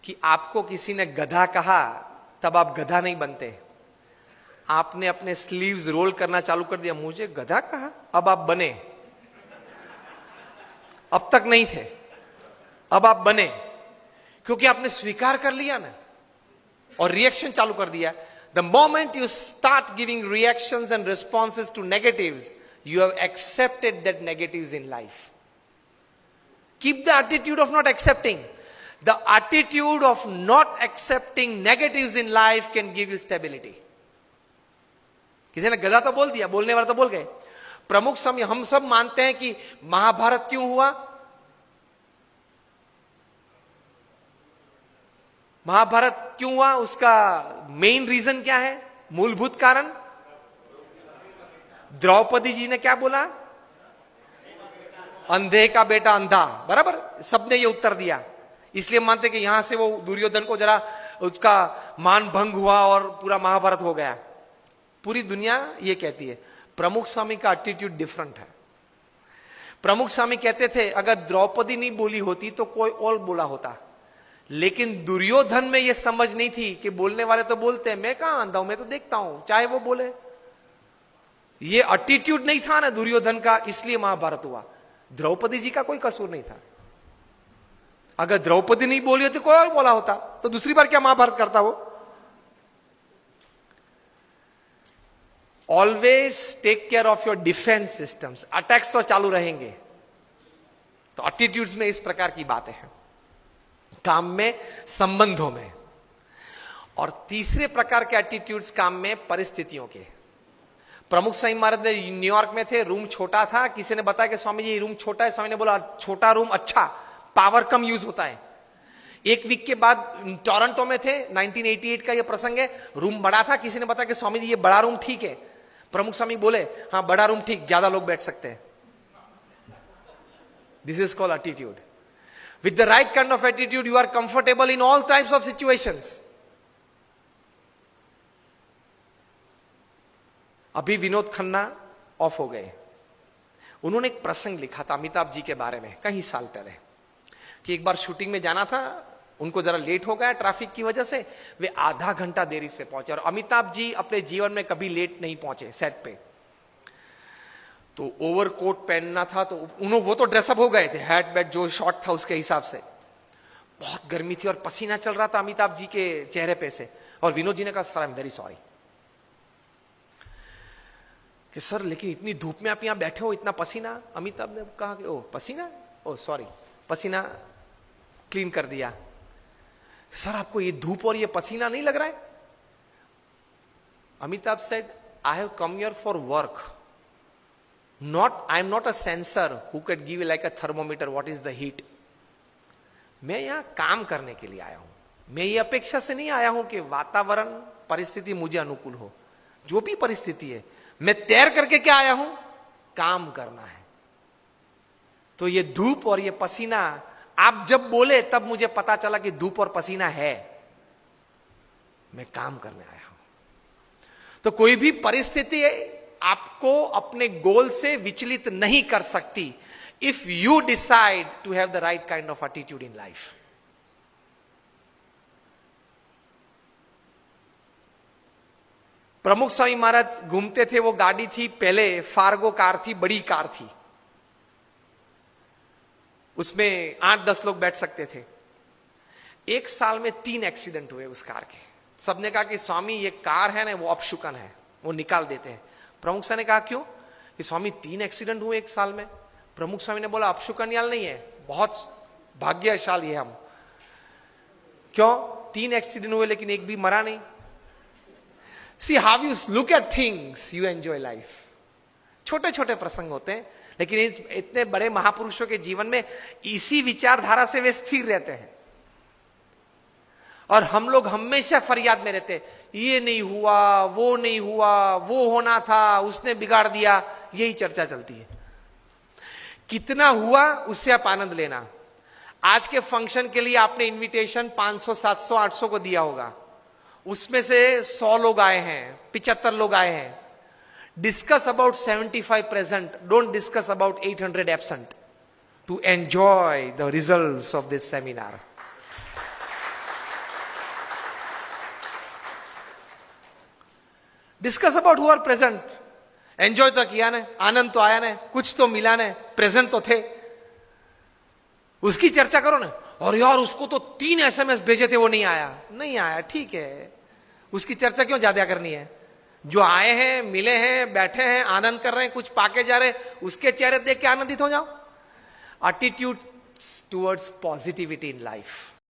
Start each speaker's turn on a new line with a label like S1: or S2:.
S1: कि आपको किसी ने गधा कहा तब आप गधा नहीं बनते। आपने अपने स्लीव्स रोल करना चालू कर दिया, मुझे गधा कहा, अब आप बने। अब तक नहीं थे, अब आप बने, क्योंकि आपने स्वीकार कर लिया ना और रिएक्शन चालू कर दिया। The moment you start giving reactions and responses to negatives, you have accepted that negatives in life. Keep the attitude of not accepting. The attitude of not accepting negatives in life can give you stability. किसी ने गधा तो बोल दिया, बोलने वाला तो बोल गए। प्रमुख समय हम सब मानते हैं कि महाभारत क्यों हुआ? महाभारत क्यों हुआ? उसका मेन रीजन क्या है? मूलभूत कारण द्रौपदी जी ने क्या बोला? अंधे का बेटा अंधा, बराबर, सबने ये उत्तर दिया। इसलिए मानते कि यहां से वो दुर्योधन को जरा उसका मान भंग हुआ और पूरा महाभारत हो गया। पूरी दुनिया ये कहती है। प्रमुख स्वामी का एटीट्यूड डिफरेंट है। प्रमुख स्वामी कहते थे अगर द्रौपदी नहीं बोली होती तो कोई और बोला होता, लेकिन दुर्योधन में ये समझ नहीं थी कि बोलने वाले तो बोलते हैं, मैं कहां अंधा हूं, मैं तो देखता हूं, चाहे वो बोले। ये एटीट्यूड नहीं था ना दुर्योधन का, इसलिए महाभारत हुआ। द्रौपदी जी का कोई कसूर नहीं था। अगर द्रौपदी नहीं बोली होती कोई और बोला होता तो दूसरी बार क्या महाभारत करता वो? Always take care of your defence systems. Attacks तो चालू रहेंगे, तो एटीट्यूड्स में इस प्रकार की बातें हैं, काम में, संबंधों में। और तीसरे प्रकार के एटीट्यूड्स काम में, परिस्थितियों के। प्रमुख स्वामी महाराज न्यूयॉर्क में थे, रूम छोटा था, किसी ने बताया कि स्वामी जी ये रूम छोटा है। स्वामी ने बोला छोटा रूम अच्छा, पावर कम यूज होता है। एक वीक के बाद टोरंटो में थे, 1988 का ये प्रसंग है, रूम बड़ा था, किसी ने बताया कि स्वामी जी ये बड़ा रूम ठीक है। प्रमुख स्वामी बोले हाँ बड़ा रूम ठीक, ज्यादा लोग बैठ सकते हैं। This is called attitude. With the right kind of attitude you are comfortable in all types of situations. अभी विनोद खन्ना ऑफ हो गए, उन्होंने एक प्रसंग लिखा था अमिताभ जी के बारे में कई साल पहले, कि एक बार शूटिंग में जाना था, उनको जरा लेट हो गया ट्रैफिक की वजह से, वे आधा घंटा देरी से पहुंचे। और अमिताभ जी अपने जीवन में कभी लेट नहीं पहुंचे सेट पे। तो ओवरकोट पहनना था, तो वो तो ड्रेसअप हो गए थे, हैट बैट जो शॉर्ट था उसके हिसाब से। बहुत गर्मी थी और पसीना चल रहा था अमिताभ जी के चेहरे पे से। और विनोद जी ने कहा sir I am very sorry, कि सर लेकिन इतनी धूप में आप यहां बैठे हो, इतना पसीना। अमिताभ ने कहा कि ओ पसीना, ओ सॉरी, पसीना क्लीन कर दिया। सर आपको ये धूप और ये पसीना नहीं लग रहा है? Amitabh said I have come here for work, not I am not a sensor who can give like a thermometer what is the heat. मैं यहां काम करने के लिए आया हूं, मैं ये अपेक्षा से नहीं आया हूं कि वातावरण परिस्थिति मुझे अनुकूल हो। जो भी परिस्थिति है, मैं तैर करके क्या आया हूं? काम करना है। तो ये धूप और ये पसीना, आप जब बोले तब मुझे पता चला कि धूप और पसीना है, मैं काम करने आया हूं। तो कोई भी परिस्थिति आपको अपने गोल से विचलित नहीं कर सकती, if you decide to have the right kind of attitude in life. Pramukh Swami महाराज घूमते थे, वो गाड़ी थी पहले फार्गो कार थी, बड़ी कार थी, उसमें 8-10 लोग बैठ सकते थे। एक साल में 3 एक्सीडेंट हुए उस कार के। सबने कहा कि स्वामी ये कार है ना वो अपशुकन है, वो निकाल देते हैं। प्रमुख स्वामी ने कहा क्यों? कि स्वामी 3 एक्सीडेंट हुए एक साल में। प्रमुख स्वामी ने बोला अपशुकन याल नहीं है, बहुत भाग्यशाली है हम। क्यों? 3 एक्सीडेंट हुए लेकिन एक भी मरा नहीं। See how you look at things, you enjoy life. छोटे छोटे प्रसंग होते हैं, लेकिन इतने बड़े महापुरुषों के जीवन में इसी विचारधारा से वे स्थिर रहते हैं। और हम लोग हमेशा फरियाद में रहते हैं, ये नहीं हुआ, वो नहीं हुआ, वो होना था, उसने बिगाड़ दिया, यही चर्चा चलती है। कितना हुआ उससे आप आनंद लेना। आज के फंक्शन के लिए आपने इनविटेशन 500, 700, 800 को दिया होगा, उसमें से 100 लोग आए हैं, 75 लोग आए हैं। Discuss about 75 present, don't discuss about 800 absent, to enjoy the results of this seminar. Discuss about who are present. Enjoy तो किया ने, आनंद तो आया ने, कुछ तो मिला ने, प्रेजेंट तो थे, उसकी चर्चा करो ना. और यार उसको तो 3 SMS भेजे थे, वो नहीं आया. नहीं आया, ठीक है, उसकी चर्चा क्यों ज्यादा करनी है? जो आए हैं, मिले हैं, बैठे हैं, आनंद कर रहे हैं, कुछ पाके जा रहे हैं, उसके चेहरे देख के आनंदित हो जाओ. Attitude towards positivity in life.